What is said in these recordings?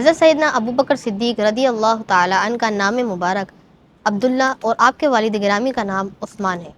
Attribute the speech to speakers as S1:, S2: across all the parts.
S1: حضرت سیدنا ابو بکر صدیق رضی اللہ تعالی عنہ کا نام مبارک عبداللہ اور آپ کے والد گرامی کا نام عثمان ہے۔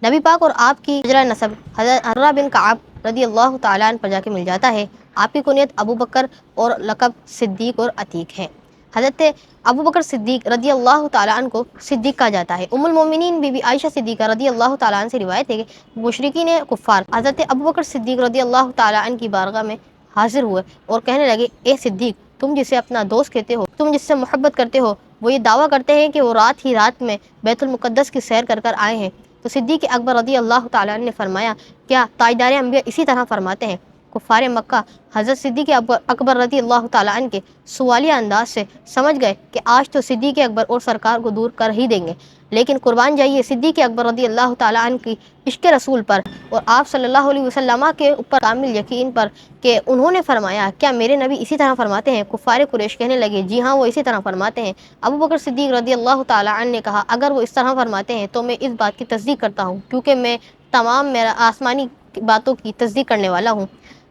S1: نبی پاک اور آپ کی ہجرہ نسب حضرت عرہ بن کعب رضی اللہ تعالیٰ عنہ پر جا کے مل جاتا ہے۔ آپ کی کنیت ابو بکر اور لقب صدیق اور عتیق ہے۔ حضرت ابو بکر صدیق رضی اللہ تعالیٰ عنہ کو صدیق کہا جاتا ہے۔ ام المومنین بی بی عائشہ صدیقہ رضی اللہ تعالیٰ عنہ سے روایت ہے کہ مشرکین کفار حضرت ابو بکر صدیق رضی اللہ تعالیٰ عنہ کی بارگاہ میں حاضر ہوئے اور کہنے لگے، اے صدیق، تم جسے اپنا دوست کہتے ہو، تم جس سے محبت کرتے ہو، وہ یہ دعویٰ کرتے ہیں کہ وہ رات میں بیت المقدس کی سیر کر آئے ہیں۔ تو صدیق اکبر رضی اللہ تعالیٰ عنہ نے فرمایا، کیا تاجدار انبیاء اسی طرح فرماتے ہیں؟ کفار مکہ حضرت صدیق اکبر رضی اللہ تعالیٰ عنہ کے سوالیہ انداز سے سمجھ گئے کہ آج تو صدیق اکبر اور سرکار کو دور کر ہی دیں گے، لیکن قربان جائیے صدیق اکبر رضی اللہ تعالیٰ عنہ کی عشق رسول پر اور آپ صلی اللہ علیہ وسلم کے اوپر کامل یقین پر کہ انہوں نے فرمایا، کیا میرے نبی اسی طرح فرماتے ہیں؟ کفار قریش کہنے لگے، جی ہاں، وہ اسی طرح فرماتے ہیں۔ ابو بکر صدیق رضی اللہ تعالیٰ عنہ نے کہا، اگر وہ اس طرح فرماتے ہیں تو میں اس بات کی تصدیق کرتا ہوں، کیونکہ میں تمام آسمانی باتوں کی تصدیق کرنے والا ہوں۔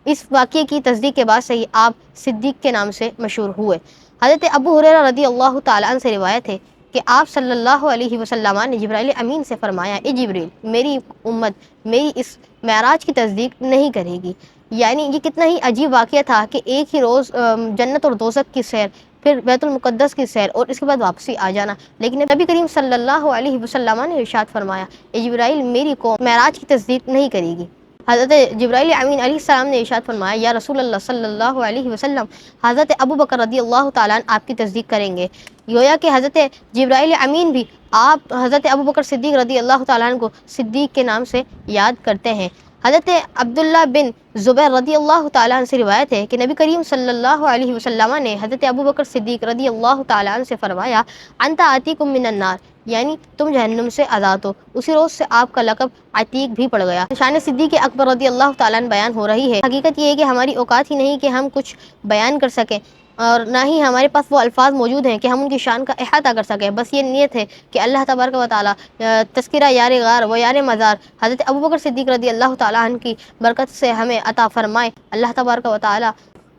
S1: اس واقعے کی تصدیق کے بعد سے ہی آپ صدیق کے نام سے مشہور ہوئے۔ حضرت ابو ہریرہ رضی اللہ تعالیٰ عنہ سے روایت ہے کہ آپ صلی اللہ علیہ وسلم نے جبرائیل امین سے فرمایا، اے جبریل، میری امت میری اس معراج کی تصدیق نہیں کرے گی۔ یعنی یہ کتنا ہی عجیب واقعہ تھا کہ ایک ہی روز جنت اور دوزخ کی سیر، پھر بیت المقدس کی سیر اور اس کے بعد واپسی آ جانا، لیکن نبی کریم صلی اللہ علیہ وسلم نے ارشاد فرمایا، اے جبرائیل، میری قوم معراج کی تصدیق نہیں کرے گی۔ حضرت جبرائیل امین علیہ السلام نے ارشاد فرمایا، یا رسول اللہ صلی اللہ علیہ وسلم، حضرت ابو بکر رضی اللہ تعالیٰ عنہ آپ کی تصدیق کریں گے۔ گویا کہ حضرت جبرائیل امین بھی آپ حضرت ابو بکر صدیق رضی اللہ تعالیٰ عنہ کو صدیق کے نام سے یاد کرتے ہیں۔ حضرت عبداللہ بن زبیر رضی اللہ تعالیٰ عنہ سے روایت ہے کہ نبی کریم صلی اللہ علیہ وسلم نے حضرت ابو بکر صدیق رضی اللہ تعالیٰ عنہ سے فرمایا، انت عتیق من النار، یعنی تم جہنم سے آزاد ہو۔ اسی روز سے آپ کا لقب عتیق بھی پڑ گیا۔ شان صدیق اکبر رضی اللہ تعالیٰ عنہ بیان ہو رہی ہے۔ حقیقت یہ ہے کہ ہماری اوقات ہی نہیں کہ ہم کچھ بیان کر سکیں، اور نہ ہی ہمارے پاس وہ الفاظ موجود ہیں کہ ہم ان کی شان کا احاطہ کر سکیں۔ بس یہ نیت ہے کہ اللہ تبارک و تعالیٰ تذکرہ یار غار و یار مزار حضرت ابو بکر صدیق رضی اللہ تعالیٰ عنہ کی برکت سے ہمیں عطا فرمائے۔ اللہ تبارک و تعالیٰ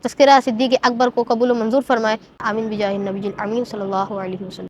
S1: تذکرہ صدیق اکبر کو قبول و منظور فرمائے۔ آمین بجاہ النبی الامین صلی اللہ علیہ وسلم۔